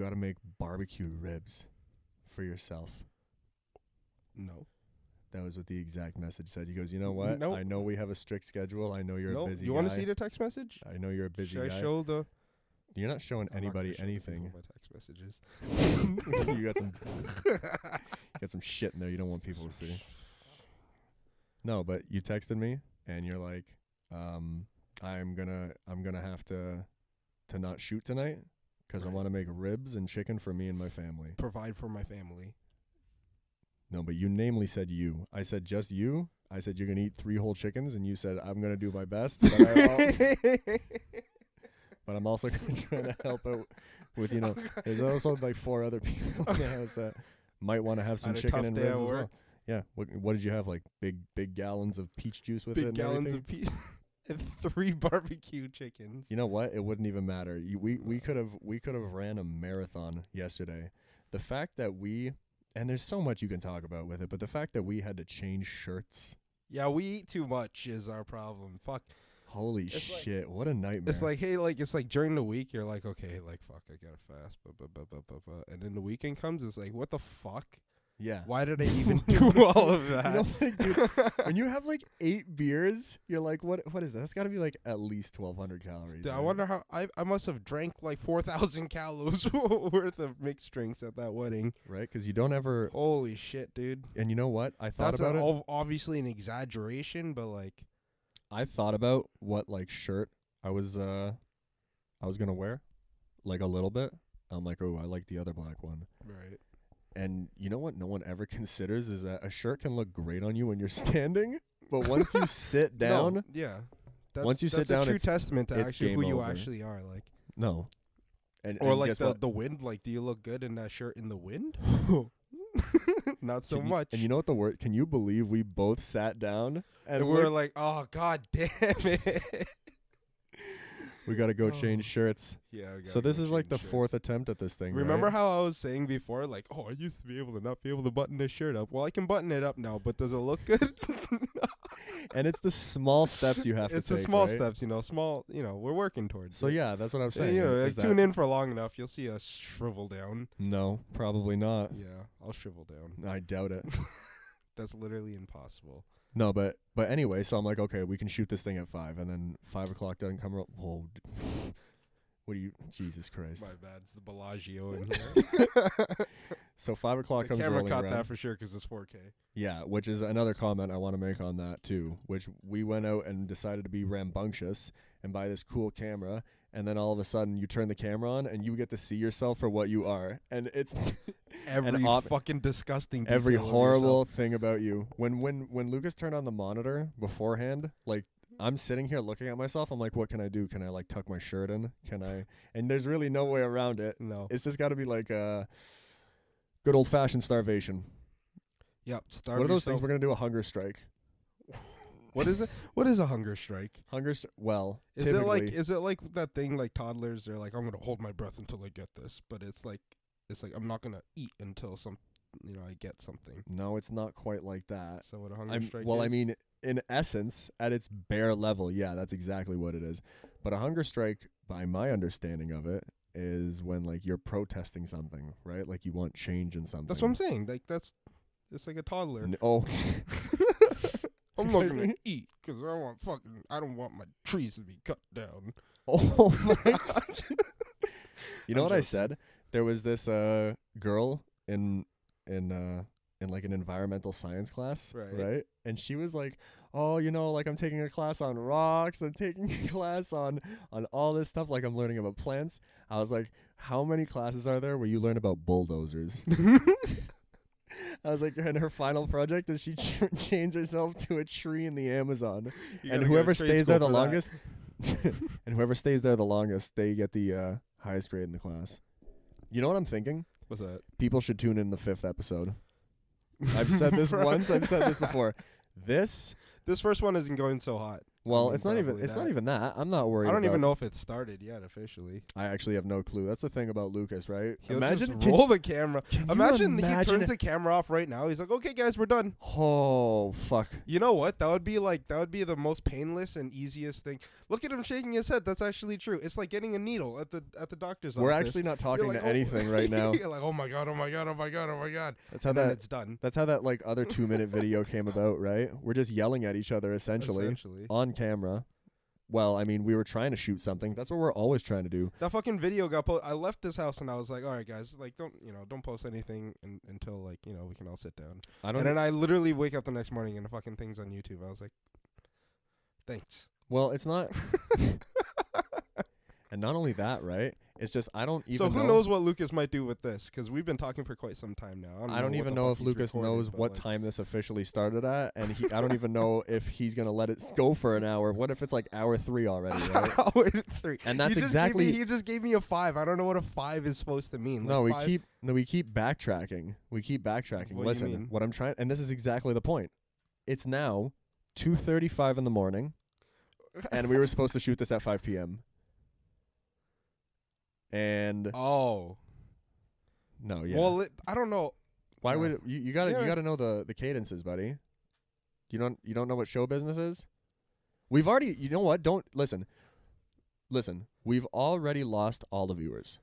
You gotta make barbecue ribs for yourself. No. That was what the exact message said. He goes, you know what? Nope. I know we have a strict schedule. I know you're a busy You guy. want to see the text message? I know you're a busy Should guy. I show the... You're not showing I'm not anybody gonna show the anything. people my text messages. You got some shit in there you don't want people to see. No, but you texted me and you're like, I'm gonna have to not shoot tonight because I Right. want to make ribs and chicken for me and my family. Provide for my family. No, but you namely said you. I said just you. I said you're gonna eat 3 whole chickens, and you said I'm gonna do my best. But I'm also gonna try to help out with There's also like 4 other people in the house that might want to have some Had a chicken tough and day ribs at as work. well. Yeah. What did you have? Like big gallons of peach juice with it. Big And gallons everything? of and 3 barbecue chickens. You know what? It wouldn't even matter. We could have ran a marathon yesterday. The fact that and there's so much you can talk about with it, but the fact that we had to change shirts. Yeah, we eat too much is our problem. Fuck. Holy It's like- shit! What a nightmare. It's like, hey, it's like during the week, you're like, okay, like, fuck, I gotta fast. And then the weekend comes, it's like, what the fuck? yeah. Why did I even do all of that? You know, like, dude, when you have like 8 beers, you're like, what is that? That's got to be like at least 1,200 calories. Dude, I right? wonder how I must have drank like 4,000 calories worth of mixed drinks at that wedding. Right? Because you don't ever. Holy shit, dude. And you know what? I thought That's about it. Obviously an exaggeration, but like, I thought about what like shirt I was gonna wear, like a little bit. I'm like, oh, I like the other black one. right. And you know what? No one ever considers is that a shirt can look great on you when you're standing, but once you sit down, No, yeah. That's, Once you sit that's down, a true it's- testament to it's actually game who you over. actually are. Like, no. And or and like guess the what? wind. Like, do you look good in that shirt in the wind? Not so Can you- much. And you know what the word? Can you believe we both sat down and we were like, oh god damn it. we gotta go Oh. change shirts. Yeah. we So gotta this go is like the change 4th shirts. attempt at this thing. Remember right? how I was saying before, like, oh, I used to be able to not be able to button this shirt up. Well, I can button it up now, but does it look good? And it's the small steps you have It's to the take. small right? steps, small, we're working towards So it. yeah, that's what I'm So, saying. like, is that- tune in for long enough, you'll see us shrivel down. No, probably not. Yeah, I'll shrivel down. I doubt it. That's literally impossible. No, but anyway, so I'm like, okay, we can shoot this thing at 5, and then 5 o'clock doesn't come. Whoa, what do you? Jesus Christ! My bad. It's the Bellagio in here. So 5 o'clock The comes camera rolling caught around. that for sure because it's 4K. Yeah, which is another comment I want to make on that too. Which we went out and decided to be rambunctious and buy this cool camera, and then all of a sudden you turn the camera on and you get to see yourself for what you are, and it's Every op- fucking disgusting every detail of horrible yourself. thing about you. When Lucas turned on the monitor beforehand, like I'm sitting here looking at myself, I'm like, what can I do? Can I like tuck my shirt in? Can I? And there's really no way around it. No. It's just got to be like a good old fashioned starvation. Yep. Starve What are those things? yourself. We're gonna do a hunger strike. What is it? What is a hunger strike? Well, Is it like typically- that thing like toddlers? They're like, I'm gonna hold my breath until I get this, but it's like I'm not gonna eat until I get something. No, it's not quite like that. So what a hunger strike I is? mean, in essence, at its bare level, yeah, that's exactly what it is. But a hunger strike, by my understanding of it, is when like you're protesting something, right? Like you want change in something. That's what I'm saying. Like it's like a toddler. Oh, I'm not gonna eat because I don't want my trees to be cut down. oh my God. You know I'm what I joking. said? There was this girl in like an environmental science class, Right. And she was like, "Oh, like I'm taking a class on rocks, I'm taking a class on all this stuff, like I'm learning about plants." I was like, "How many classes are there where you learn about bulldozers?" I was like, and her final project is she chains herself to a tree in the Amazon, You and gotta go whoever to trade stays school there the for that. longest, and whoever stays there the longest, they get the highest grade in the class. You know what I'm thinking? What's that? People should tune in the 5th episode. I've said this once. I've said this before. This This first one isn't going so hot. Well, mean, it's not even. probably It's not that. even that. I'm not worried. I don't about even know if it started yet officially. I actually have no clue. That's the thing about Lucas, right? He'll Imagine just roll the camera. can you Imagine he imagine turns the camera off right now. He's like, "Okay, guys, we're done." Oh fuck! You know what? That would be the most painless and easiest thing. Look at him shaking his head. That's actually true. It's like getting a needle at the doctor's We're office. actually not talking You're like, to anything right now. You're like, "Oh my god, oh my god, oh my god, oh my god." That's how And then that. it's done. That's how that like other 2-minute video came about, right? We're just yelling at each other essentially on camera. Well, I mean, we were trying to shoot something. That's what we're always trying to do. That fucking video got I left this house and I was like, all right, guys, like, don't post anything until like, we can all sit down. I don't. And then I literally wake up the next morning and the fucking thing's on YouTube. I was like, thanks. Well, it's not. And not only that, right? It's just I don't even. So who knows what Lucas might do with this? Because we've been talking for quite some time now. I don't even know if Lucas knows what time this officially started at, and I don't even know if he's gonna let it go for an hour. What if it's like hour 3 already? Right? Hour 3. And that's he exactly. He just gave me a 5. I don't know what a 5 is supposed to mean. No, like we keep backtracking. We keep backtracking. What do you Listen, mean? what I'm trying, and this is exactly the point. It's now 2:35 in the morning, and we were supposed to shoot this at 5 p.m. And oh no, yeah. well, I don't know. Why would it, you gotta Yeah. you gotta know the cadences, buddy. You don't know what show business is? We've already, you know what? Don't listen. We've already lost all the viewers.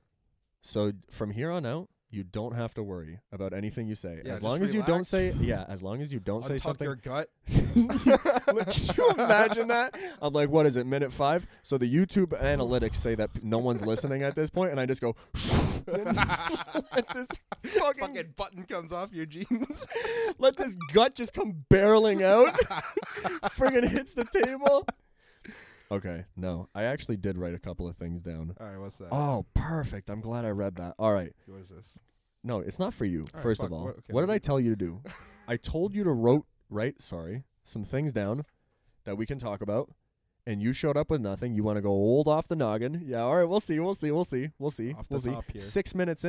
So from here on out, you don't have to worry about anything you say. Yeah, as just long as you don't relax. say as long as you don't say Untuck something. your gut. Can you imagine that? I'm like, what is it, minute 5? So the YouTube analytics say that no one's listening at this point, and I just go, let this Fucking button comes off your jeans. let this gut just come barreling out. Friggin' hits the table. Okay, no, I actually did write a couple of things down. All right, what's that? Oh, perfect. I'm glad I read that. All right. What is this? No, it's not for you, All right, first fuck, of all. what- okay, What did what I is tell you to do? I told you to write some things down that we can talk about, and you showed up with nothing. You want to go old off the noggin. Yeah, all right, we'll see. Off the top here. 6 minutes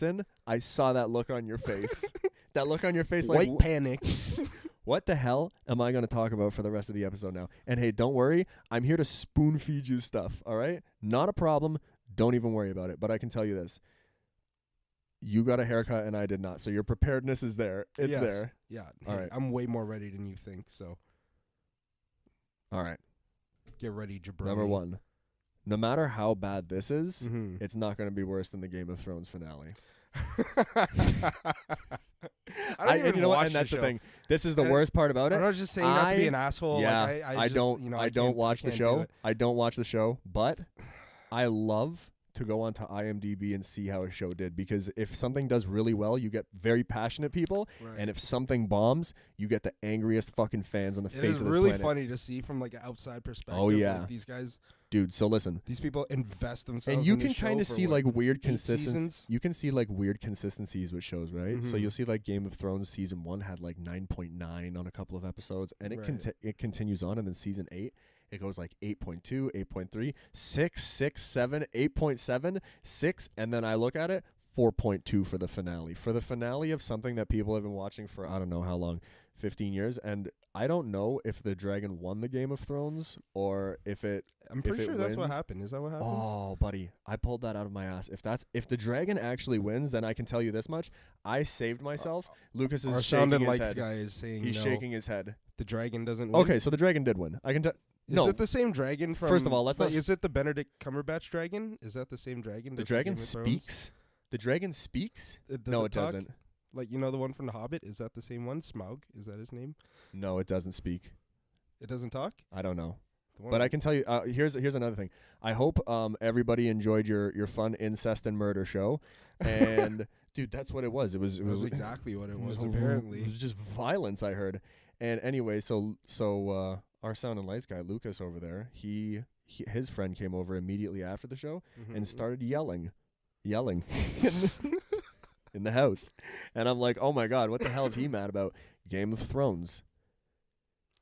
in, I saw that look on your face. That look on your face like, White panic. what the hell am I going to talk about for the rest of the episode now? And hey, don't worry. I'm here to spoon feed you stuff, all right? Not a problem. Don't even worry about it. But I can tell you this. You got a haircut and I did not. So your preparedness is there. It's Yes. there. Yeah. All Hey, right. I'm way more ready than you think. So All right. get ready, jabroni. Number 1. No matter how bad this is, Mm-hmm. it's not going to be worse than the Game of Thrones finale. I don't even and you know what? watch And that's the the show. thing. This is the And worst part about it. I'm not just saying that to be I- an asshole. Yeah, like, I just, don't. You know, I don't watch the can't do show. it. I don't watch the show, but I love to go onto IMDb and see how a show did, because if something does really well, you get very passionate people, Right. and if something bombs, you get the angriest fucking fans on the It face is of this really planet. funny to see from like an outside perspective. Oh, yeah. Like, these guys, Dude, so listen. these people invest themselves. And you in can this show kind of for see what, like weird 8 consistencies. seasons? You can see like weird consistencies with shows, right? So Mhm. you'll see like Game of Thrones season 1 had like 9.9 on a couple of episodes, and Right. it continues on, and then season 8 it goes like 8.2, 8.3, 6, 6, 7, 8.7, 6, and then I look at it 4.2 for the finale. For the finale of something that people have been watching for I don't know how long, 15 years, and I don't know if the dragon won the Game of Thrones or if it I'm pretty it sure that's what wins- happened. Is that what happens? Oh, buddy, I pulled that out of my ass. If the dragon actually wins, then I can tell you this much: I saved myself. Lucas Our is shaking sounding his likes head. guy is saying He's no. shaking his head. The dragon doesn't win. Okay, so the dragon did win. I can tell. Is No, it the same dragon from? First of all, let's like, not Is it the Benedict Cumberbatch dragon? Is that the same dragon? the that's in dragon Game of Thrones? speaks. The dragon speaks. Does No, it it talk? doesn't. Like, you know the one from The Hobbit? Is that the same one? Smaug? Is that his name? No, it doesn't speak. It doesn't talk? I don't know. The one But I can tell you. Here's another thing. I hope everybody enjoyed your fun incest and murder show, and dude, that's what it was. It was exactly what it was, It apparently. was just violence, I heard. And anyway, so our sound and lights guy, Lucas over there, his friend came over immediately after the show Mhm. and started yelling in the house. And I'm like, oh my God, what the hell is he mad about? Game of Thrones.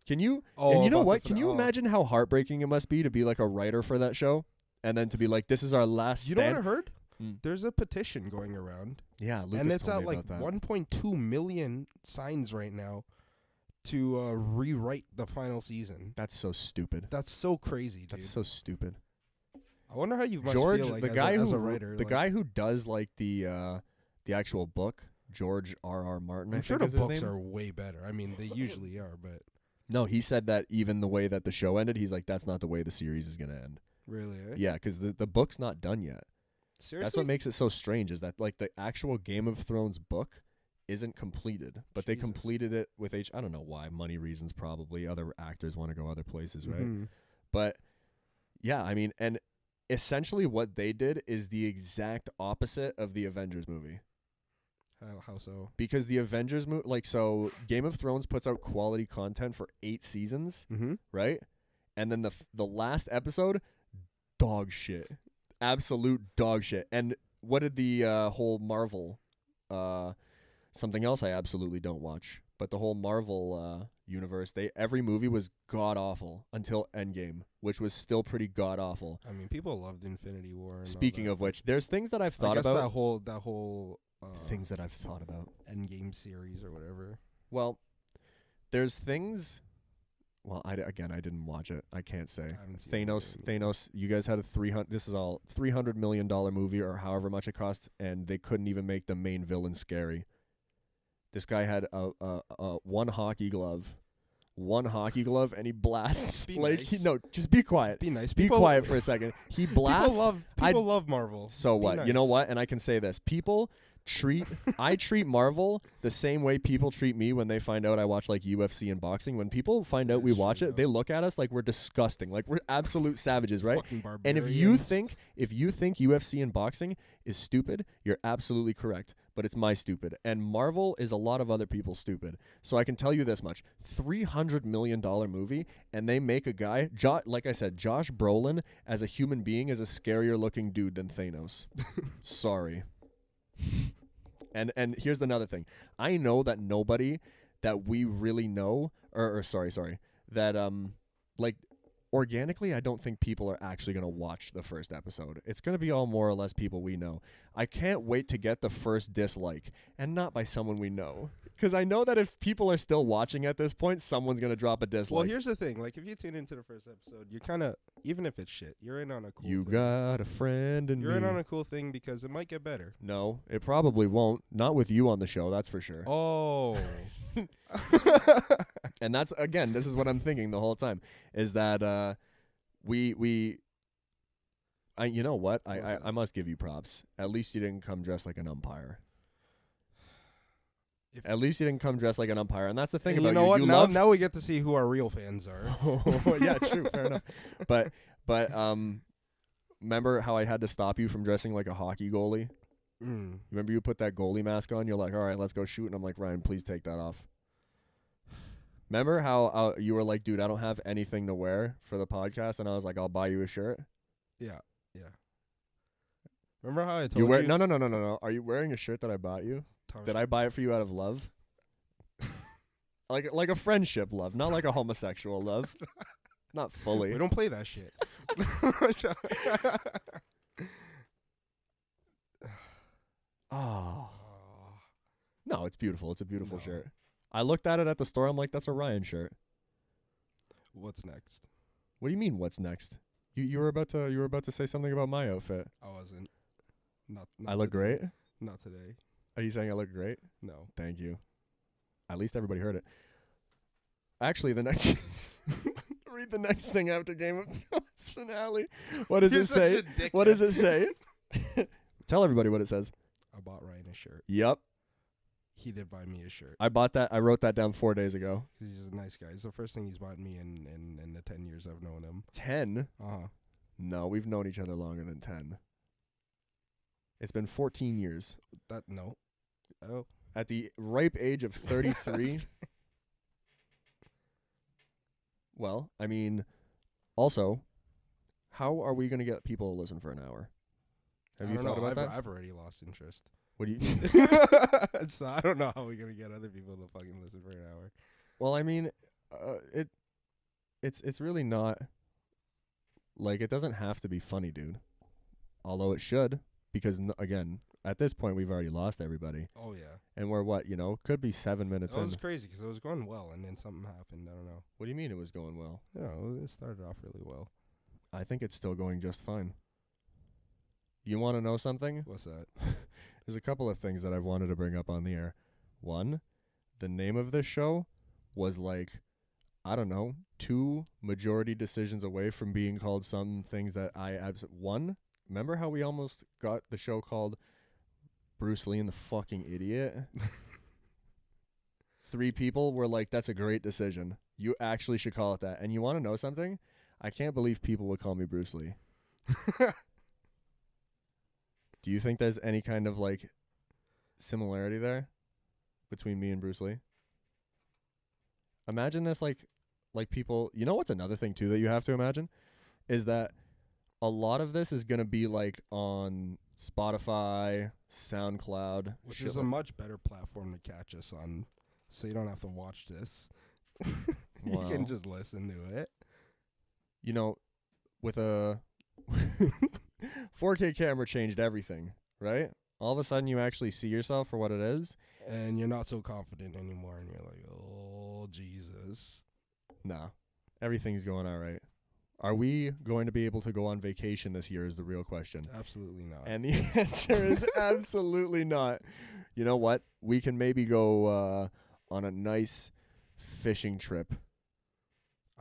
Can you, Oh, and you know about the what? Can you finale. imagine how heartbreaking it must be to be like a writer for that show? And then to be like, this is our last You know stand. what I heard? Mm. There's a petition going around. Yeah, Lucas and it's told at me like about that. 1.2 million signs right now to rewrite the final season. That's so stupid. That's so crazy, dude. That's so stupid. I wonder how you must George, feel like the as, guy as who a writer. the like, guy who does like the actual book, George R.R. Martin. I'm I sure think the is his books name. are way better. I mean, they usually are, but No, he said that even the way that the show ended, he's like, that's not the way the series is gonna end. really, eh? Yeah, because the book's not done yet. Seriously? That's what makes it so strange. Is that like the actual Game of Thrones book isn't completed, but they Jesus. completed it with I don't know why, money reasons probably. Other actors want to go other places, right? Mhm. But yeah, I mean, and essentially what they did is the exact opposite of the Avengers movie. How so? Because the Avengers movie, like, so Game of Thrones puts out quality content for 8 seasons, Mm-hmm. right? And then the last episode, dog shit, absolute dog shit. And what did the whole Marvel, something else I absolutely don't watch, but the whole Marvel universe, every movie was god awful until Endgame, which was still pretty god awful. I mean, people loved Infinity War. And all Speaking that, of but which, there's things that I've I thought guess about. that whole Things that I've thought about. Endgame series or whatever. Well, there's things. Well, I didn't watch it. I can't say. I haven't seen Thanos. You guys had a 300. This is all $300 million movie or however much it cost, and they couldn't even make the main villain scary. This guy had a one hockey glove, and he blasts Be like nice. just be quiet. Be nice. Be quiet for a second. He blasts. People love Marvel. So Be what? You know nice. what? And I can say this: I treat Marvel the same way people treat me when they find out I watch like UFC and boxing. When people find out we That's watch true, it, they look at us like we're disgusting, like we're absolute savages, right? Fucking And if barbarians. you think UFC and boxing is stupid, you're absolutely correct. But it's my stupid. And Marvel is a lot of other people's stupid. So I can tell you this much. $300 million movie, and they make a guy, like I said, Josh Brolin as a human being is a scarier looking dude than Thanos. Sorry. And here's another thing. I know that nobody that we really know, or sorry, that like organically, I don't think people are actually going to watch the first episode. It's going to be all more or less people we know. I can't wait to get the first dislike, and not by someone we know. Because I know that if people are still watching at this point, someone's going to drop a dislike. Well, here's the thing. Like, if you tune into the first episode, you're kind of, even if it's shit, you're in on a cool you thing. got a friend in You're me. in on a cool thing because it might get better. No, it probably won't. Not with you on the show, that's for sure. Oh. And that's, again, this is what I'm thinking the whole time, is that you know what? I must give you props. At least you didn't come dressed like an umpire. At least you didn't come dressed like an umpire. And that's the thing And about you know what? You now, love now we get to see who our real fans are. Oh, yeah, true, fair enough. But remember how I had to stop you from dressing like a hockey goalie? Mm. Remember you put that goalie mask on? You're like, all right, let's go shoot. And I'm like, Ryan, please take that off. Remember how you were like, dude, I don't have anything to wear for the podcast, and I was like, I'll buy you a shirt. Yeah. Remember how I told You wear you? no. Are you wearing a shirt that I bought you? Thomas, Did I buy it for you out of love? like a friendship love, not like a homosexual love. Not fully. We don't play that shit. Oh. No, it's beautiful. It's a beautiful No. shirt. I looked at it at the store. I'm like, that's a Ryan shirt. What's next? What do you mean? What's next? You were about to say something about my outfit. I wasn't. Not I look today. great. Not today. Are you saying I look great? No. Thank you. At least everybody heard it. Actually, the next read the next thing after Game of Thrones finale. What does You're it such say? a dickhead. What does it say? Tell everybody what it says. I bought Ryan a shirt. Yep. He did buy me a shirt. I bought that. I wrote that down 4 days ago. 'Cause he's a nice guy. It's the first thing he's bought me in the 10 years I've known him. 10? Uh-huh. No, we've known each other longer than 10. It's been 14 years. No. Oh. At the ripe age of 33. Well, I mean, also, how are we going to get people to listen for an hour? Have I you don't thought know. about that? I've already lost interest. What do you? So I don't know how we're gonna get other people to fucking listen for an hour. Well, I mean, it's really not like it doesn't have to be funny, dude. Although it should. because again, at this point we've already lost everybody, Oh yeah. and we're what, could be 7 minutes That in. was crazy because it was going well, and then something happened. I don't know. What do you mean it was going well? Yeah, it started off really well. I think it's still going just fine. You want to know something? What's that? There's a couple of things that I've wanted to bring up on the air. One, the name of this show was like, I don't know, 2 majority decisions away from being called some things that one, remember how we almost got the show called Bruce Lee and the fucking idiot? 3 people were like, that's a great decision. You actually should call it that. And you want to know something? I can't believe people would call me Bruce Lee. Do you think there's any kind of like similarity there between me and Bruce Lee? Imagine this like people, what's another thing too that you have to imagine is that a lot of this is going to be like on Spotify, SoundCloud, Which is a much better platform to catch us on, so you don't have to watch this. You can just listen to it. With a 4K camera changed everything, right? All of a sudden you actually see yourself for what it is. And you're not so confident anymore, and you're like, oh, Jesus. Nah, everything's going all right. Are we going to be able to go on vacation this year is the real question. Absolutely not. And the answer is absolutely not. You know what? We can maybe go on a nice fishing trip.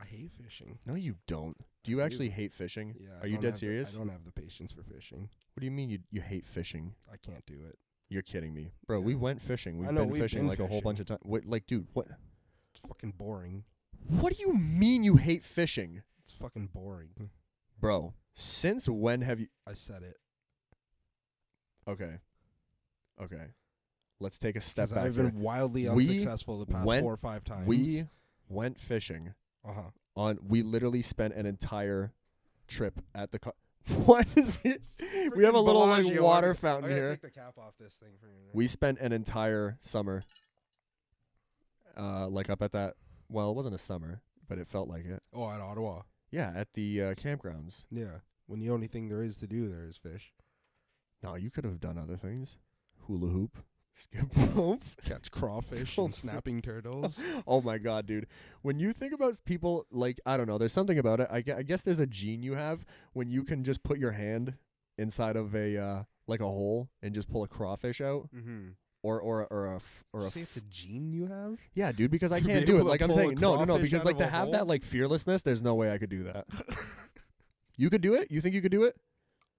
I hate fishing. No, you don't. Do you actually hate fishing? Yeah. Are you dead serious? I don't have the patience for fishing. What do you mean you hate fishing? I can't do it. You're kidding me. Bro, Yeah. we went fishing. We've we've been fishing been like a whole bunch of times. Dude, what? It's fucking boring. What do you mean you hate fishing? It's fucking boring. Bro, since when have you... I said it. Okay. Let's take a step 'Cause back I've here. been wildly unsuccessful the past 4 or 5 times. We went fishing. We literally spent an entire trip at the... What is this? We have a little like Bellagio. water I fountain gotta here. take the cap off this thing for you. We spent an entire summer like up at that... Well, it wasn't a summer, but it felt like it. Oh, at Ottawa. Yeah, at the campgrounds. Yeah. When the only thing there is to do there is fish. No, you could have done other things. Hula hoop. Skip rope. Catch crawfish and snapping turtles. Oh my god, dude. When you think about people, like, I don't know, there's something about it. I guess there's a gene you have when you can just put your hand inside of a like a hole and just pull a crawfish out. Mm-hmm. Or a Say it's a gene you have? yeah, dude, because I To be can't do it. able to Like I'm pull a saying, no, crawfish because out like of to a have that hole? like fearlessness, there's no way I could do that. You could do it? You think you could do it?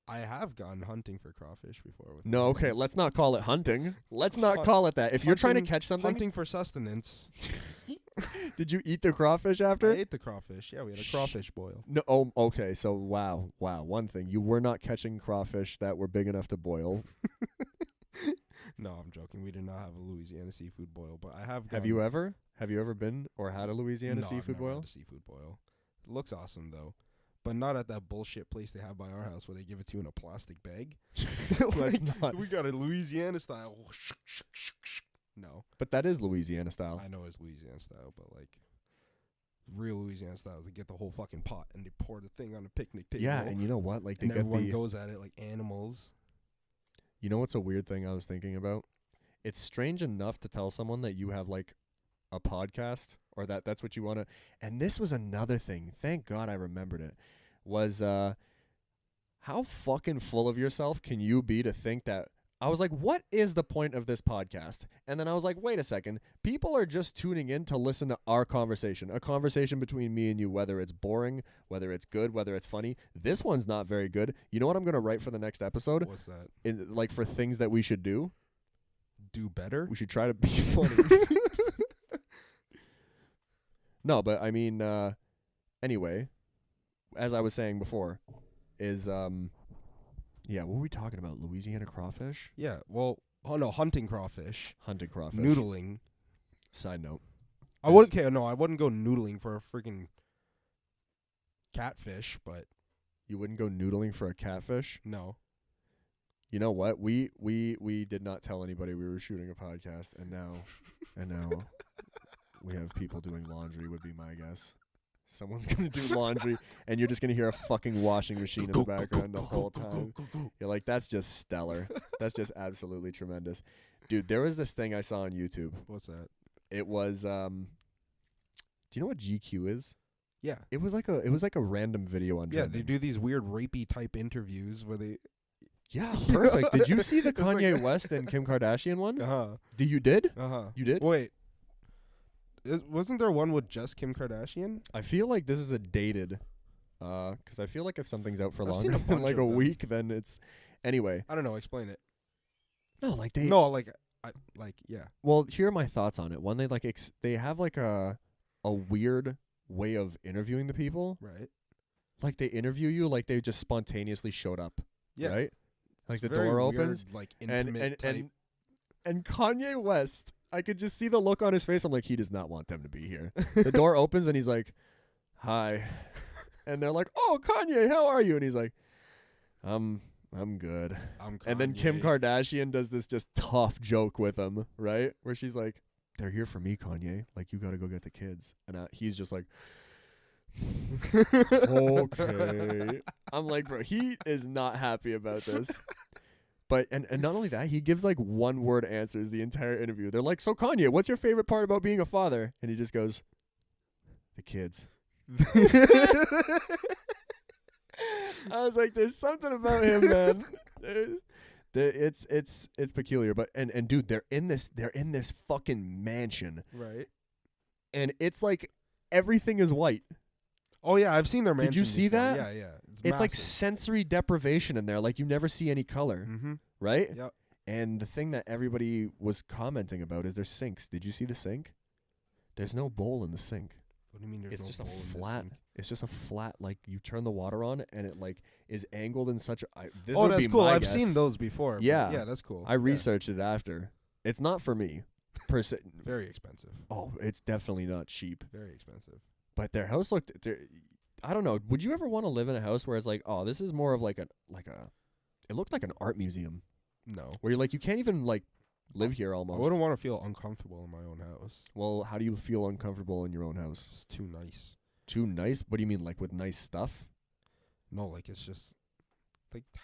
I have gone hunting for crawfish before. With No, my okay, friends. let's not call it hunting. Let's not Hunt- call it that. If you're trying to hunting- catch something, Hunting for sustenance. did you eat the crawfish I after? ate the crawfish. Yeah, we had a crawfish boil. No, oh, okay. So wow. One thing, you were not catching crawfish that were big enough to boil. No, I'm joking. We did not have a Louisiana seafood boil, but I have. Have you ever? Have you ever been or had a Louisiana No, I've seafood never had boil? a seafood boil. It looks awesome though, but not at that bullshit place they have by our house where they give it to you in a plastic bag. Let's not. We got a Louisiana style. No, But that is Louisiana style. I know it's Louisiana style, but like real Louisiana style is they get the whole fucking pot and they pour the thing on a picnic table. Yeah, and you know what? Like they and get everyone the. goes at it like animals. You know what's a weird thing I was thinking about? It's strange enough to tell someone that you have like a podcast or that's what you want to. And this was another thing. Thank God I remembered it. Was how fucking full of yourself can you be to think that? I was like, what is the point of this podcast? And then I was like, wait a second. People are just tuning in to listen to our conversation, a conversation between me and you, whether it's boring, whether it's good, whether it's funny. This one's not very good. You know what I'm going to write for the next episode? What's that? Like for things that we should do? Do better? We should try to be funny. No, but I mean, anyway, as I was saying before, is, yeah, what were we talking about? Louisiana crawfish? Yeah, well, oh no, hunting crawfish. Hunting crawfish. Noodling. Side note. I wouldn't care. No, I wouldn't go noodling for a freaking catfish, but You wouldn't go noodling for a catfish? no. You know what? We did not tell anybody we were shooting a podcast, and now we have people doing laundry would be my guess. Someone's gonna do laundry, and you're just gonna hear a fucking washing machine in the background the whole time. You're like, that's just stellar. That's just absolutely tremendous, dude. There was this thing I saw on YouTube. What's that? It was do you know what GQ is? Yeah. It was like a random video on Yeah, trending. they do these weird rapey type interviews where they. Yeah, perfect. Did you see the It's like- Kanye West and Kim Kardashian one? Uh-huh. You did? Uh-huh. You did? Wait. Wasn't there one with just Kim Kardashian? I feel like this is a dated, because I feel like if something's out for I've longer seen a than bunch like of a them. week, then it's anyway. I don't know. Explain it. No, like they. No, yeah. Well, here are my thoughts on it. One, they like they have like a weird way of interviewing the people. Right. Like they interview you like they just spontaneously showed up. Yeah. Right. Like It's the very door weird, opens like and intimate type. and Kanye West. I could just see the look on his face. I'm like, he does not want them to be here. The door opens and he's like, "Hi," and they're like, "Oh, Kanye, how are you?" And he's like, I'm good." And then Kim Kanye. Kardashian does this just tough joke with him, right? Where she's like, "They're here for me, Kanye. Like, you got to go get the kids." And he's just like, "Okay." I'm like, bro, he is not happy about this. But, and not only that, he gives like one word answers the entire interview. They're like, "So Kanye, what's your favorite part about being a father?" And he just goes, "The kids." I was like, there's something about him, man. It's peculiar, but and dude, they're in this fucking mansion, Right. and it's like everything is white. Oh yeah, I've seen their mansion. Did you see before. that? Yeah, yeah. It's like massive. sensory deprivation in there. Like you never see any color, Mm-hmm. right? Yep. And the thing that everybody was commenting about is their sinks. Did you see the sink? There's no bowl in the sink. What do you mean? There's It's no just a bowl in this flat. sink? It's just a flat. Like you turn the water on, and it like is angled in such a. This Oh, would that's be cool. my I've guess. seen those before. but Yeah. Yeah, that's cool. I researched it after. It's not for me, per se. Very expensive. Oh, it's definitely not cheap. Very expensive. But their house looked. I don't know. Would you ever want to live in a house where it's like, oh, this is more of like a. It looked like an art museum No. where you're like, you can't even like live here I almost. wouldn't want to feel uncomfortable in my own house. Well, how do you feel uncomfortable in your own house? It's too nice. Too nice? What do you mean, like with nice stuff? No, like it's just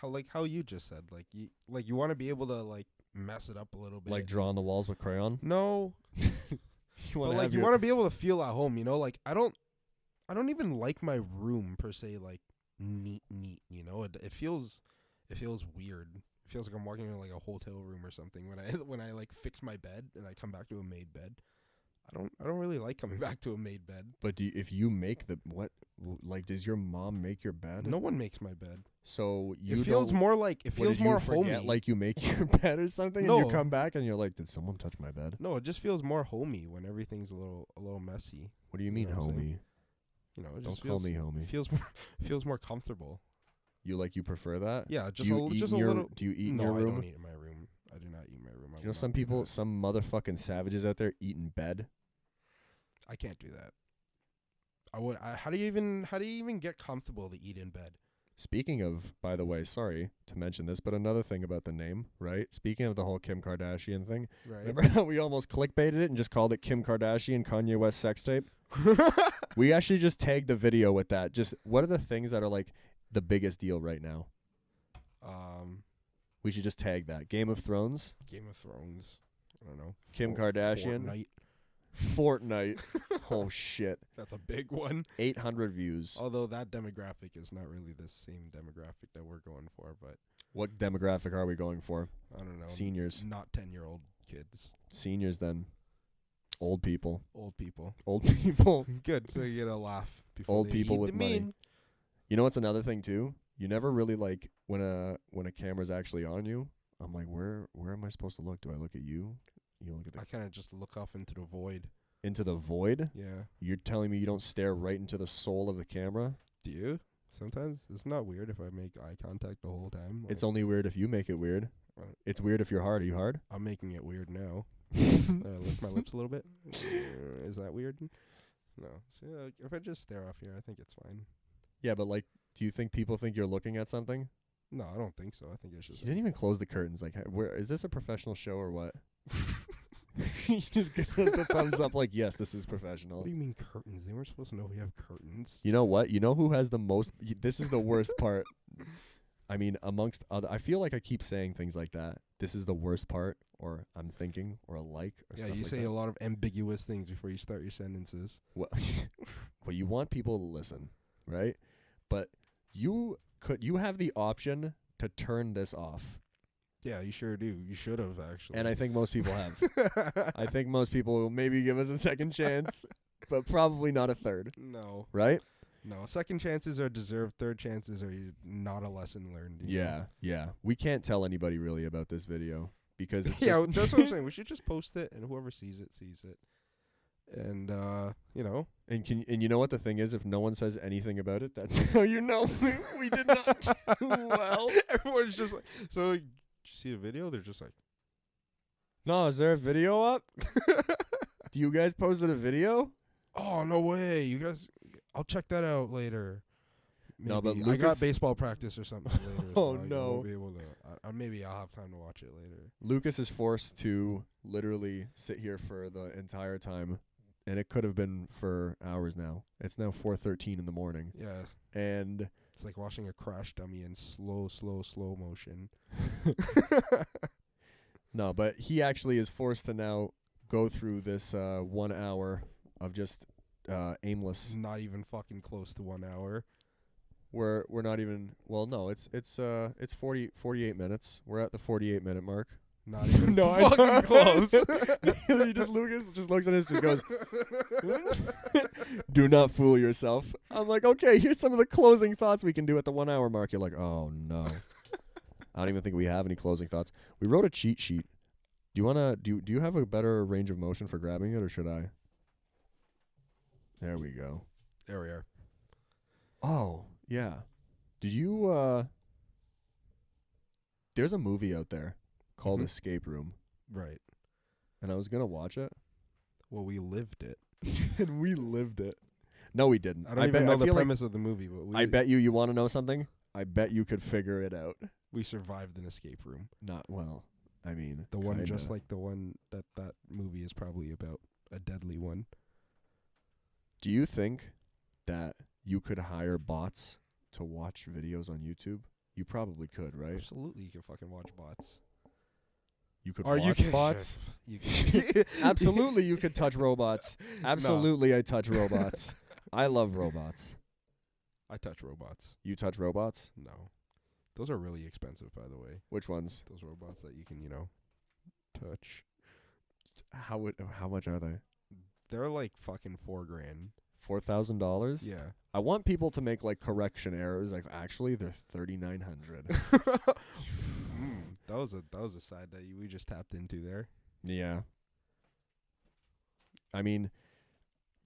like how you just said. Like you want to be able to like mess it up a little bit. Like draw on the walls with crayon? No. You But want like you want to be able to feel at home, you know? Like I don't even like my room per se like neat, you know? It feels weird. It feels like I'm walking in like a hotel room or something when I like fix my bed and I come back to a made bed. I don't really like coming back to a made bed. But if you make the like, does your mom make your bed? No one makes my bed. So you It feels don't- more like what, did you more forget, homey. like you make your bed or something, and you No. come back and you're like, did someone touch my bed? No, it just feels more homey when everything's a little messy. What do you mean, know what I'm homie? saying? You know, it Don't just call feels me homie. feels more comfortable. You prefer that? Yeah, Do you eat just in a your, little. Do you eat in No, your I room? don't eat in my room. I do not eat in my room. I You know, will some not do people, that. some motherfucking savages out there eat in bed. I can't do that. How do you even get comfortable to eat in bed? Speaking of, by the way, sorry to mention this, but another thing about the name, right? Speaking of the whole Kim Kardashian thing, Right. remember how we almost clickbaited it and just called it Kim Kardashian Kanye West sex tape? We actually just tagged the video with that. Just what are the things that are like the biggest deal right now? We should just tag that. Game of Thrones, Game of Thrones. I don't know. Kim Kardashian. Fortnite. Fortnite. Oh shit. That's a big one. 800 views. Although that demographic is not really the same demographic that we're going for, but What demographic are we going for? I don't know. Seniors. Not 10-year-old kids. Seniors then. Old people. Old people. Old people. Good. So you get a laugh before Old they people eat with the money. mean. You know what's another thing too? You never really like when a camera's actually on you. I'm like, where am I supposed to look? Do I look at you? You look at the I kind of just look off into the void. into the void? Yeah. You're telling me you don't stare right into the soul of the camera? Do you? Sometimes it's not weird if I make eye contact the whole time. It's only weird if you make it weird. It's weird if you're hard. Are you hard? I'm making it weird now. Lift my lips a little bit. Is that weird? No. See, if I just stare off here, I think it's fine. Yeah, but like, do you think people think you're looking at something? No, I don't think so. I think it's You just. didn't even close the curtains. Like, where is this a professional show or what? he just gives us the thumbs up like, yes, this is professional. What do you mean curtains? They weren't supposed to know we have curtains. You know what? You know who has the most? This is the worst part. I mean, amongst other, I feel like I keep saying things like that. This is the worst part, or I'm thinking, or like, or Yeah, stuff you like say that. a lot of ambiguous things before you start your sentences. Well, well, you want people to listen, right? But you have the option to turn this off, Yeah, you sure do. You should have, actually. and I think most people have. I think most people will maybe give us a second chance, but probably not a third, No. right? No. Second chances are deserved. Third chances are not a lesson learned. you know? Yeah. We can't tell anybody really about this video because it's Yeah, just that's what I'm saying. We should just post it, and whoever sees it, sees it. And, you know. And you know what the thing is? If no one says anything about it, that's how you know we did not do well. Everyone's just like, so, did you see the video? They're just like, No, is there a video up? Do you guys posted a video? oh, no way. You guys, I'll check that out later. Maybe. No, but I got Lucas- baseball practice or something later. Oh, so I no. won't be able to. Maybe I'll have time to watch it later. Lucas is forced to literally sit here for the entire time, and it could have been for hours now. It's now 4:13 in the morning, Yeah. and It's like watching a crash dummy in slow motion. no, but he actually is forced to now go through this 1 hour of just aimless. Not even fucking close to 1 hour. We're not even. Well, no, it's 48 minutes. We're at the 48-minute mark. Not even No, I fucking know. close. Lucas just looks at us, just goes, "Do not fool yourself." I'm like, okay, here's some of the closing thoughts we can do at the 1 hour mark. You're like, oh no, I don't even think we have any closing thoughts. We wrote a cheat sheet. Do you wanna do you have a better range of motion for grabbing it, or should I? There we go. There we are. Oh yeah, did you? There's a movie out there called Mhm. Escape Room, Right. and I was gonna watch it. Well, we lived it. And we lived it. No, we didn't. I don't even know I the feel like premise of the movie, but I bet you want to know something? I bet you could figure it out. we survived an escape room. Not well. I mean, The one just kinda. like the one that movie is probably about, a deadly one. Do you think that you could hire bots to watch videos on YouTube? You probably could, right? Absolutely, you can fucking watch bots. You could Or you watch can- bots. You can Absolutely, you could touch robots. Absolutely, I touch robots. I love robots. I touch robots. You touch robots? No. Those are really expensive, by the way. Which ones? Those robots that you can, touch. How much are they? They're like fucking $4,000. $4,000? Yeah. I want people to make like correction errors. Like, actually, they're $3,900. That was a side that we just tapped into there. Yeah. I mean,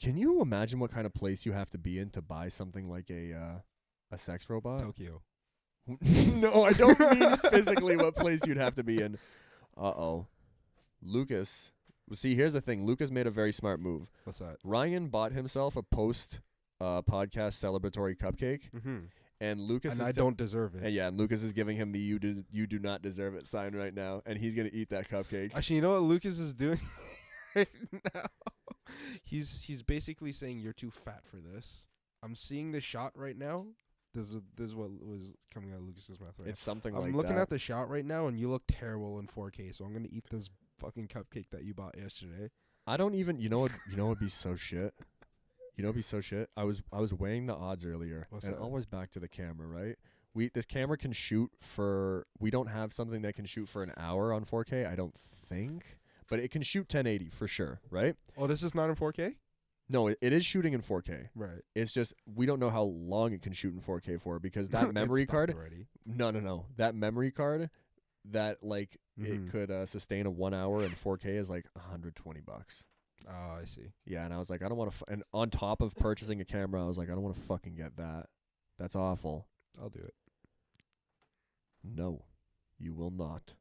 can you imagine what kind of place you have to be in to buy something like a sex robot? Tokyo. No, I don't mean physically what place you'd have to be in. Uh-oh. Lucas. See, here's the thing. Lucas made a very smart move. What's that? Ryan bought himself a post podcast celebratory cupcake, Mm-hmm. and Lucas And is I don't deserve it. and yeah, and Lucas is giving him the you do not deserve it sign right now, and he's going to eat that cupcake. Actually, you know what Lucas is doing right now? He's basically saying you're too fat for this. I'm seeing the shot right now. This is what was coming out of Lucas's mouth right It's something now. like I'm looking that. at the shot right now, and you look terrible in 4K. So I'm gonna eat this fucking cupcake that you bought yesterday. I don't even. You know what would be so shit. You know, it'd be so shit. I was weighing the odds earlier, What's and that? always back to the camera, right? This camera can shoot for. We don't have something that can shoot for an hour on 4K. I don't think, but it can shoot 1080 for sure, right? Oh, this is not in 4K? No, it is shooting in 4K. Right. It's just we don't know how long it can shoot in 4K for because that It memory stopped card. already. No. That memory card that like Mhm. it could sustain a 1 hour in 4K is like $120. Oh, I see. Yeah, and I was like, I don't want to. And on top of purchasing a camera, I was like, I don't want to fucking get that. That's awful. I'll do it. No, you will not.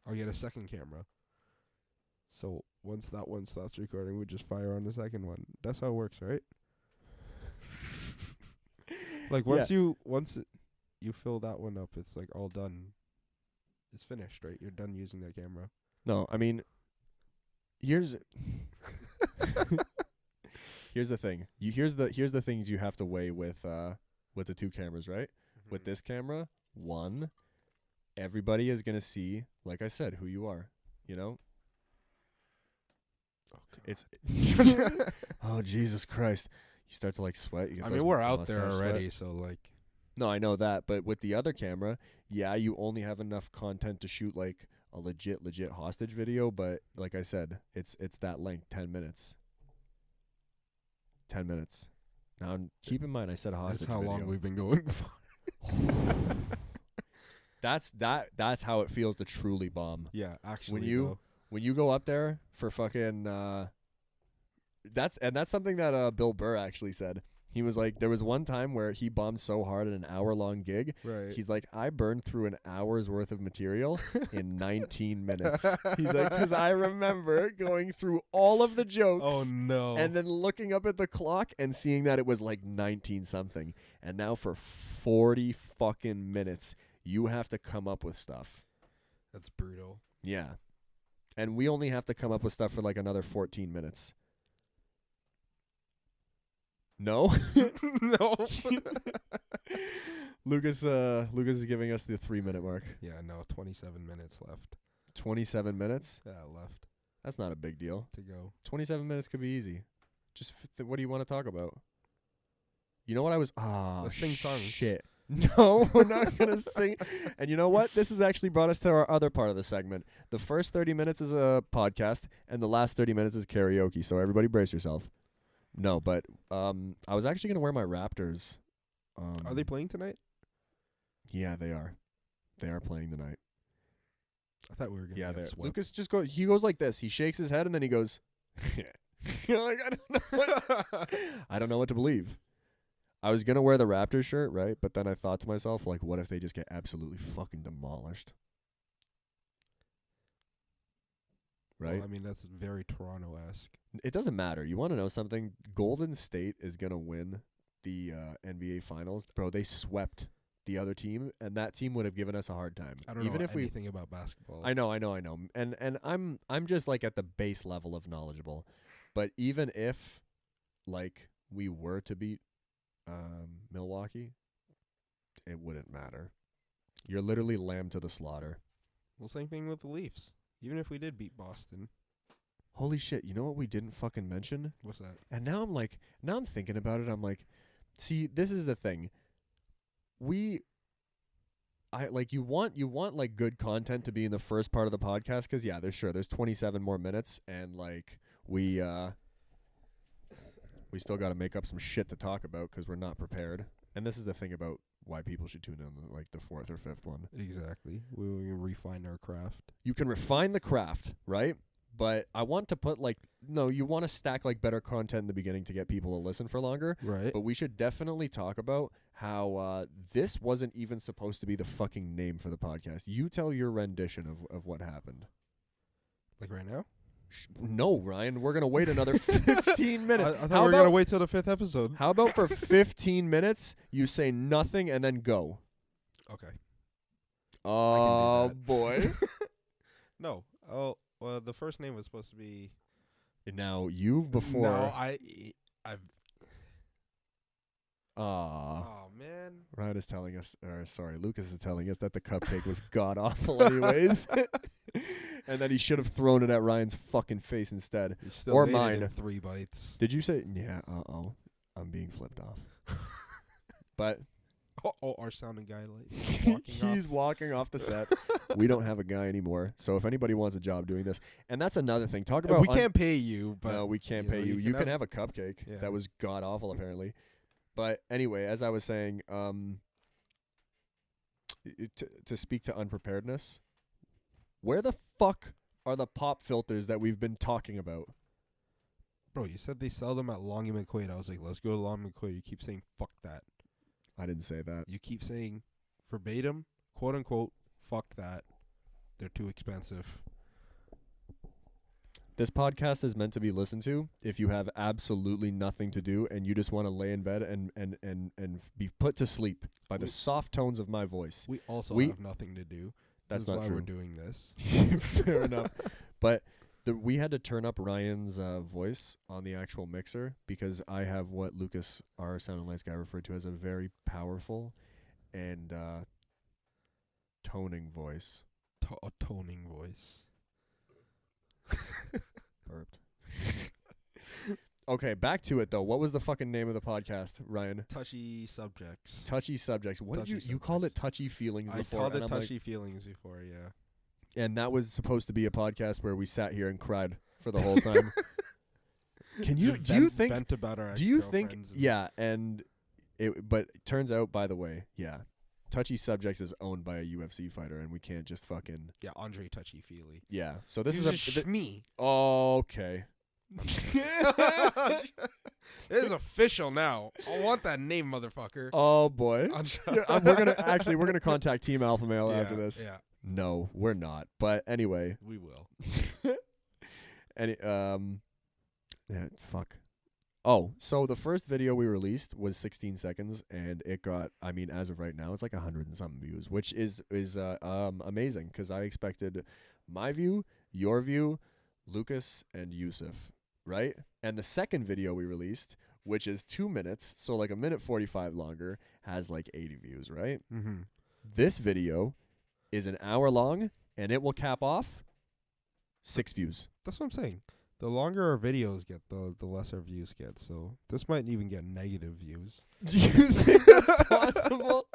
I'll get a second camera. So once that one stops recording, we just fire on the second one. That's how it works, right? Like once you fill that one up, it's like all done. It's finished, right? You're done using that camera. No, I mean, here's here's the thing. Here's the things you have to weigh with the two cameras, right? With this camera, one, everybody is gonna see, like I said, who you are. You know? It's oh Jesus Christ. You start to like sweat. You get I those mean, we're out there mustache already, sweat. so like, No, I know that, but with the other camera, yeah, you only have enough content to shoot like a legit hostage video, but like I said, it's that length, 10 minutes. 10 minutes. Now, keep in mind I said a hostage that's how video. long we've been going for. That's how it feels to truly bomb. Yeah, actually, When you go up there for fucking that's something that Bill Burr actually said. He was like, there was one time where he bombed so hard at an hour-long gig. right? He's like, I burned through an hour's worth of material in 19 minutes. He's like, because I remember going through all of the jokes. Oh no! And then looking up at the clock and seeing that it was like 19 something. And now for 40 fucking minutes, you have to come up with stuff. That's brutal. Yeah. And we only have to come up with stuff for like another 14 minutes. No? No. Lucas is giving us the 3-minute mark. Yeah, no. 27 minutes left. 27 minutes? Yeah, left That's not a big deal. to go. 27 minutes could be easy. Just what do you want to talk about? You know what I was Let's sing songs. Shit. No, we're not going to sing. And you know what? This has actually brought us to our other part of the segment. The first 30 minutes is a podcast, and the last 30 minutes is karaoke. So everybody brace yourself. No, but I was actually going to wear my Raptors. Are they playing tonight? Yeah, they are. They are playing tonight. I thought we were gonna Yeah, get they swept. Lucas just he goes like this. He shakes his head and then he goes, You're like, I don't know what I don't know what to believe. I was going to wear the Raptors shirt, right? But then I thought to myself, like, what if they just get absolutely fucking demolished? Right? Well, I mean, that's very Toronto-esque. It doesn't matter. You want to know something? Golden State is going to win the NBA Finals. Bro, they swept the other team, and that team would have given us a hard time. I don't Even know if anything about basketball. I know. And I'm just like at the base level of knowledgeable. But even if like we were to beat Milwaukee, it wouldn't matter. You're literally lamb to the slaughter. Well, same thing with the Leafs. Even if we did beat Boston. Holy shit, you know what we didn't fucking mention? What's that? And now I'm thinking about it, I'm like, see, this is the thing. You want like good content to be in the first part of the podcast, 'cause yeah, there's 27 more minutes, and like we still got to make up some shit to talk about 'cause we're not prepared. And this is the thing about why people should tune in like the fourth or fifth one. Exactly. We will refine our craft. You can refine the craft, right? But I want to put you want to stack like better content in the beginning to get people to listen for longer. Right. But we should definitely talk about how this wasn't even supposed to be the fucking name for the podcast. You tell your rendition of what happened. Like right now? No, Ryan, we're going to wait another 15 minutes. I thought we were going to wait till the 5th episode. How about for 15 minutes, you say nothing and then go? Okay. Oh, that. boy. No. Oh, well, the first name was supposed to be... Now, you've before... No, I've... Oh, man. Ryan is telling us, Lucas is telling us that the cupcake was god-awful anyways. And that he should have thrown it at Ryan's fucking face instead. He still Or made mine. it in 3 bites. Did you say, yeah, I'm being flipped off. But... our sounding guy, like, he's walking off the set. We don't have a guy anymore. So if anybody wants a job doing this, and that's another thing. Talk about we can't pay you, but no, we can't pay you. You can have a cupcake. Yeah. That was god awful, apparently. But anyway, as I was saying, to speak to unpreparedness, where the fuck are the pop filters that we've been talking about? Bro, you said they sell them at Long and McQuaid. I was like, let's go to Long and McQuaid. You keep saying fuck that. I didn't say that. You keep saying verbatim, quote unquote, fuck that. They're too expensive. This podcast is meant to be listened to if you have absolutely nothing to do and you just want to lay in bed and be put to sleep by the soft tones of my voice. We also have nothing to do. That's not not true. We're doing this. Fair enough. But we had to turn up Ryan's voice on the actual mixer because I have what Lucas, our sound and lights guy, referred to as a very powerful and toning voice. A toning voice. Burped. Okay, back to it though. What was the fucking name of the podcast, Ryan? Touchy subjects. Touchy subjects. What Touchy did you called it? subjects. Touchy feelings I before. called and it I'm touchy feelings before, yeah. like, and that was supposed to be a podcast where we sat here and cried for the whole time. Can you? Do you think? Vent about our Do you think? ex-girlfriends Yeah, and it. But it turns out, by the way, yeah, Touchy Subjects is owned by a UFC fighter, and we can't just fucking. Yeah, Andre Touchy Feely. Yeah. So this He's is a. me. Okay. It is official now. I want that name, motherfucker. Oh boy. Yeah, we're gonna contact Team Alpha Male Yeah, after this. Yeah, No, we're not. But anyway, we will. yeah, fuck. Oh, so the first video we released was 16 seconds, and it got, I mean, as of right now, it's like 100 and something views, which is amazing because I expected my view, your view, Lucas, and Yusuf, right? And the second video we released, which is 2 minutes, so like a minute 45 longer, has like 80 views, right? Mm-hmm. This video is an hour long, and it will cap off 6 views. That's what I'm saying. The longer our videos get, the less our views get. So this might even get negative views. Do you think that's possible?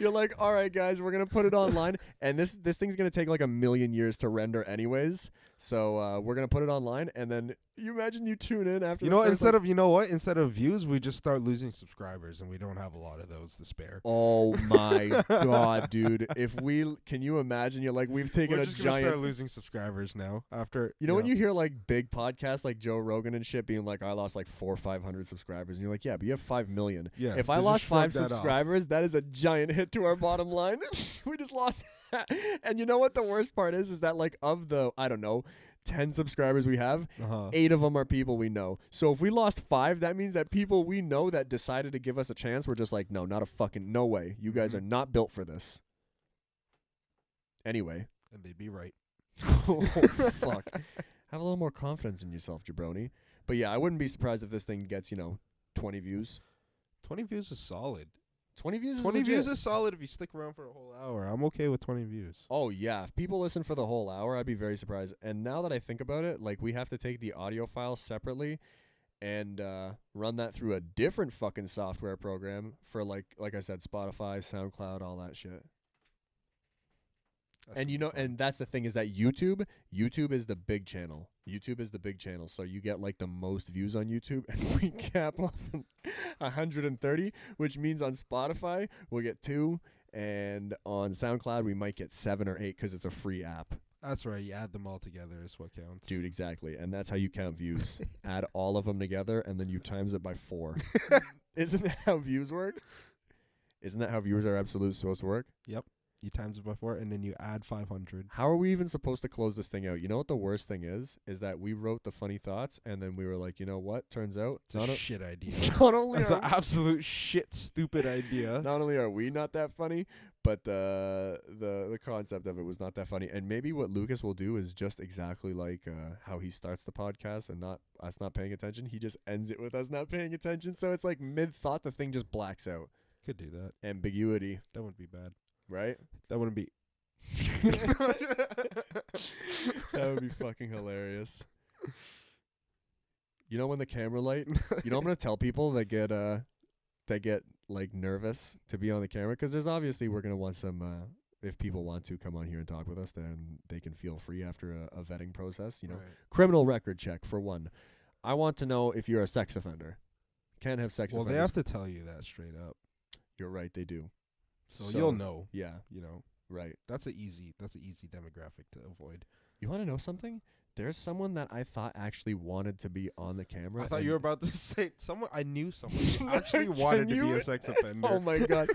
You're like, all right, guys, we're gonna put it online, and this thing's gonna take like 1,000,000 years to render, anyways. So we're gonna put it online, and then you imagine you tune in after. You know, instead of views, we just start losing subscribers, and we don't have a lot of those to spare. Oh my god, dude! Can you imagine? You're like, we've taken We're a just gonna giant. start losing subscribers now. After You know when you hear like big podcasts like Joe Rogan and shit being like, I lost like 400 or 500 subscribers, and you're like, yeah, but you have 5 million. yeah, If I they lost just shrug 5 that off. subscribers, that is a giant hit to our bottom line. We just lost that. And you know what the worst part is that like of the, I don't know, 10 subscribers we have, 8 of them are people we know. So if we lost 5, that means that people we know that decided to give us a chance were just like, no, not a fucking, no way. You guys Mhm. are not built for this. Anyway. And they'd be right. Oh, fuck. Have a little more confidence in yourself, jabroni. But yeah, I wouldn't be surprised if this thing gets, 20 views. 20 views is solid. 20 views is 20 legit. views is solid if you stick around for a whole hour. I'm okay with 20 views. Oh, yeah. If people listen for the whole hour, I'd be very surprised. And now that I think about it, like, we have to take the audio file separately and run that through a different fucking software program for, like I said, Spotify, SoundCloud, all that shit. That's And gonna be fun. and that's the thing is that YouTube is the big channel. YouTube is the big channel, so you get like the most views on YouTube, and we cap off 130, which means on Spotify we'll get 2, and on SoundCloud we might get 7 or 8 because it's a free app. That's right. You add them all together is what counts. Dude, exactly, and that's how you count views. Add all of them together, and then you times it by 4. Isn't that how views work? Isn't that how viewers are absolutely supposed to work? You times it by 4, and then you add 500. How are we even supposed to close this thing out? You know what the worst thing is that we wrote the funny thoughts, and then we were like, you know what? Turns out, It's a shit idea. not only That's are an absolute shit, stupid idea. not only are we not that funny, but the concept of it was not that funny. And maybe what Lucas will do is just exactly like how he starts the podcast and not us not paying attention. He just ends it with us not paying attention. So it's like mid-thought, the thing just blacks out. Could do that. Ambiguity, That wouldn't be bad. right? That wouldn't be. That would be fucking hilarious. You know when the camera light, I'm gonna tell people that get like nervous to be on the camera, because there's obviously we're gonna want some if people want to come on here and talk with us, then they can feel free after a vetting process. Right. Criminal record check for one. I want to know if you're a sex offender. Can't have sex Well, offenders. they have to tell you that straight up, You're right, they do. so So- you'll know. Yeah, right. That's an easy demographic to avoid. You want to know something? There's someone that I thought actually wanted to be on the camera. I thought and- you were about to say someone. I knew someone who No, actually wanted to be genuine- a sex offender. Oh my god.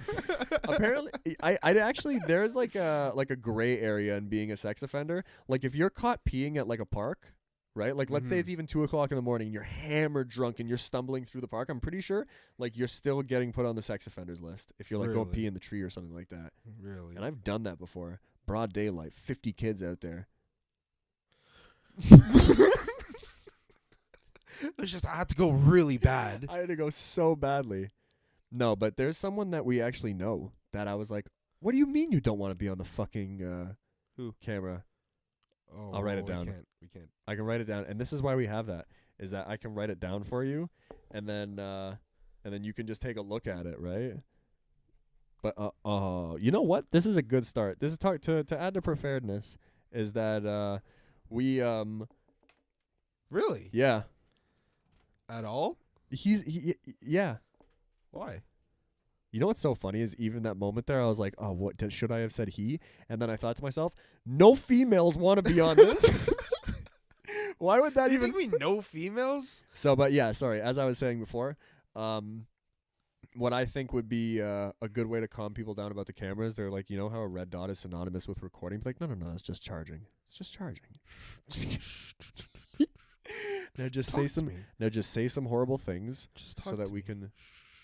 Apparently, I actually there's like a gray area in being a sex offender. Like if you're caught peeing at like a park, right? Like let's say Mhm. it's even 2:00 in the morning and you're hammered drunk and you're stumbling through the park. I'm pretty sure like you're still getting put on the sex offenders list if you're like go Really? pee in the tree or something like that. Really? And I've done that before. Broad daylight, 50 kids out there. It's just I had to go really bad. I had to go so badly. No, but there's someone that we actually know that I was like, what do you mean you don't want to be on the fucking Who? camera? Oh, I'll write it we down. We can't. I can write it down, and this is why we have that, is that I can write it down for you, and then you can just take a look at it, right? But you know what? This is a good start. This is to add to preparedness, is that we Really? yeah. At all? Yeah. Why? You know what's so funny is even that moment there, I was like, oh, should I have said he? And then I thought to myself, no females want to be on this. Why would that You even? think we know females? So, but yeah, sorry. As I was saying before, what I think would be a good way to calm people down about the cameras, they're like, you know how a red dot is synonymous with recording? Like, no, that's just charging. It's just charging. Now just Talk say to some. me. Now just say some horrible things Just so talk that to we me. can.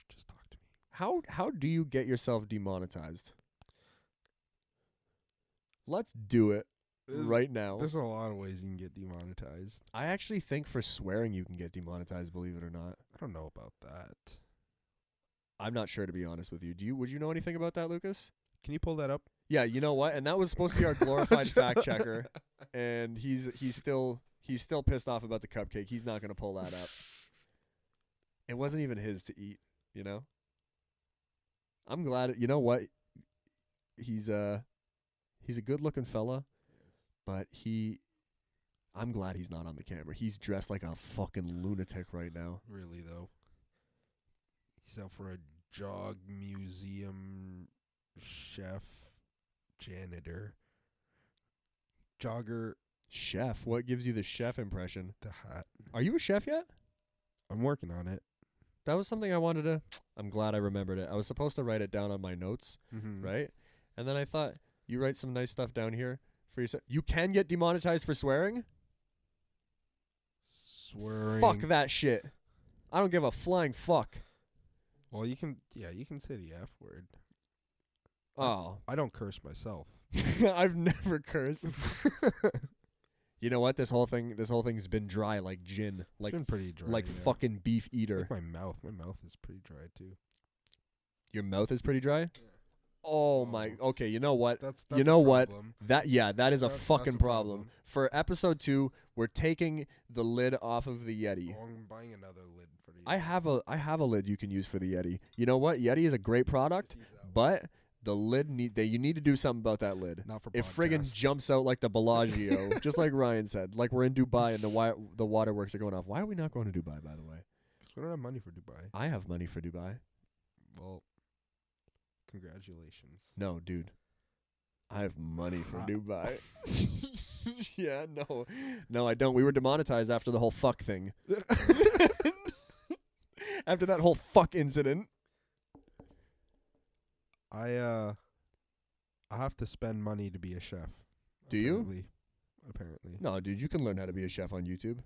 Just talk to me. How do you get yourself demonetized? Let's do it right now. There's a lot of ways you can get demonetized. I actually think for swearing you can get demonetized, believe it or not. I don't know about that. I'm not sure, to be honest with you. Would you know anything about that, Lucas? Can you pull that up? Yeah, you know what? And that was supposed to be our glorified fact checker, and he's still pissed off about the cupcake. He's not going to pull that up. It wasn't even his to eat, you know? I'm glad. You know what? He's a good-looking fella, but I'm glad he's not on the camera. He's dressed like a fucking lunatic right now. Really, though. He's out for a jog museum chef janitor. Jogger Chef? What gives you the chef impression? the hat. Are you a chef yet? I'm working on it. That was something I wanted to. I'm glad I remembered it. I was supposed to write it down on my notes, Mm-hmm. right? And then I thought, you write some nice stuff down here for yourself. You can get demonetized for swearing? Swearing. Fuck that shit. I don't give a flying fuck. Well, you can say the F word. Oh. I don't curse myself. I've never cursed. You know what? This whole thing's been dry like gin. It's been pretty dry. Like yeah. fucking beef eater. Like my mouth. My mouth is pretty dry too. Your mouth is pretty dry? Yeah. Oh my. Okay, you know what? That's You know a what? problem. That is a That's a fucking problem. problem. For episode 2, we're taking the lid off of the Yeti. Oh, I'm buying another lid for the. I have a lid you can use for the Yeti. You know what? Yeti is a great product, but the lid you need to do something about that lid. Not for It friggin' podcasts. jumps out like the Bellagio, just like Ryan said. Like we're in Dubai and the waterworks are going off. Why are we not going to Dubai, by the way? 'Cause we don't have money for Dubai. I have money for Dubai. Well, congratulations. No, dude. I have money for Dubai. Yeah, no, I don't. We were demonetized after the whole fuck thing. After that whole fuck incident. I have to spend money to be a chef. Do you? Apparently. No, dude, you can learn how to be a chef on YouTube.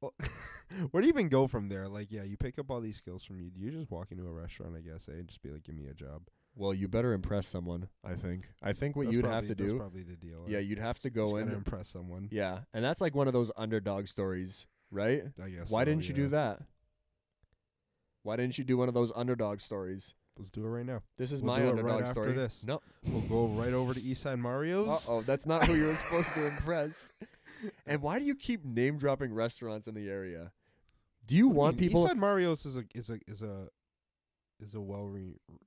Well, where do you even go from there? Like, yeah, you pick up all these skills from you. Do you just walk into a restaurant, I guess, and just be like, give me a job? Well, you better impress someone, I think. I think what That's you'd probably- have to That's do. probably the deal. Yeah, you'd have to Just go gotta in. impress someone. Yeah, and that's like one of those underdog stories, right? I guess. Why so, didn't you do yeah. that? Why didn't you do one of those underdog stories? Let's do it right now. This is We'll my do it underdog right story. after this. No. We'll go right over to Eastside Mario's. Uh-oh, that's not who you were supposed to impress. And why do you keep name dropping restaurants in the area? Do you want people Eastside Mario's is a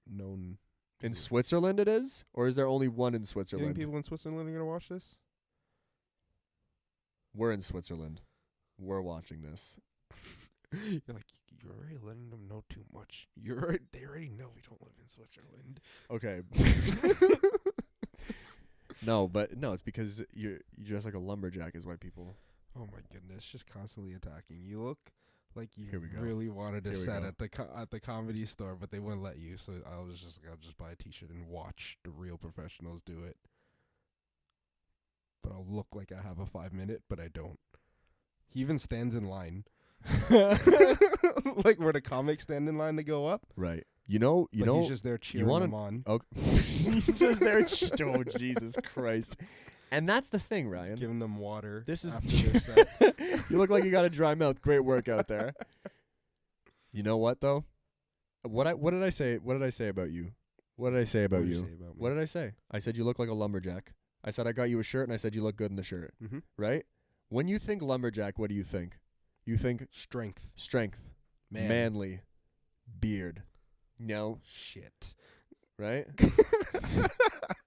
known. in Switzerland? It is, or is there only one in You think Switzerland? people in Switzerland are gonna watch this? We're in Switzerland. We're watching this. You're like, you're already letting them know too much. They already know we don't live in Switzerland. Okay. No, it's because you dress like a lumberjack is why people. Oh my goodness, just constantly attacking. You look like you Here we go. really wanted to Here we set go. at the comedy store, but they wouldn't let you. So I'll just buy a T-shirt and watch the real professionals do it. But I'll look like I have a 5-minute, but I don't. He even stands in line. Like where the comics stand in line to go up. Right. He's He's just there cheering them on. Oh, he's just there. Oh, Jesus Christ. And that's the thing, Ryan. Giving them water. This is after their set. You look like you got a dry mouth. Great workout there. You know what though? What did I say? What did I say about you? What did I say about What did you? you say about me? What did I say? I said you look like a lumberjack. I said I got you a shirt, and I said you look good in the shirt. Mm-hmm. Right? When you think lumberjack, what do you think? You think Strength. strength, Man. manly, beard. No, Shit. right?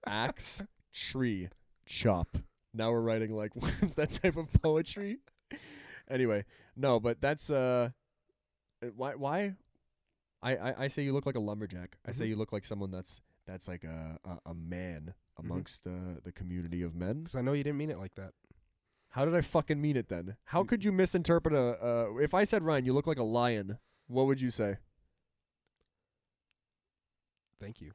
Axe, tree, chop. Now we're writing like what's that type of poetry? Anyway, no, but that's why I say you look like a lumberjack. I say Mhm. you look like someone that's like a man amongst the community of men. Because I know you didn't mean it like that. How did I fucking mean it then? How could you misinterpret if I said, Ryan, you look like a lion, what would you say? Thank you.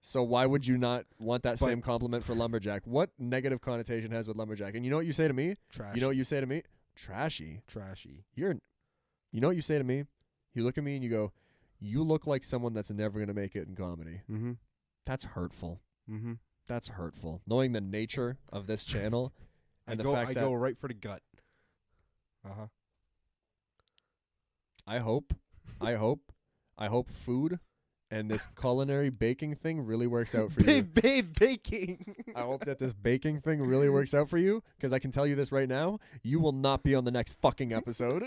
So why would you not want that But- same compliment for lumberjack? What negative connotation has with lumberjack? And you know what you say to me? Trashy. You know what you say to me? Trashy. Trashy. You know what you say to me? You look at me and you go, you look like someone that's never going to make it in comedy. Mm-hmm. That's hurtful. Mm-hmm. That's hurtful. Knowing the nature of this channel and the I fact that go right for the gut. Uh-huh. I hope food and this culinary baking thing really works out for you. Baking. I hope that this baking thing really works out for you, because I can tell you this right now, you will not be on the next fucking episode.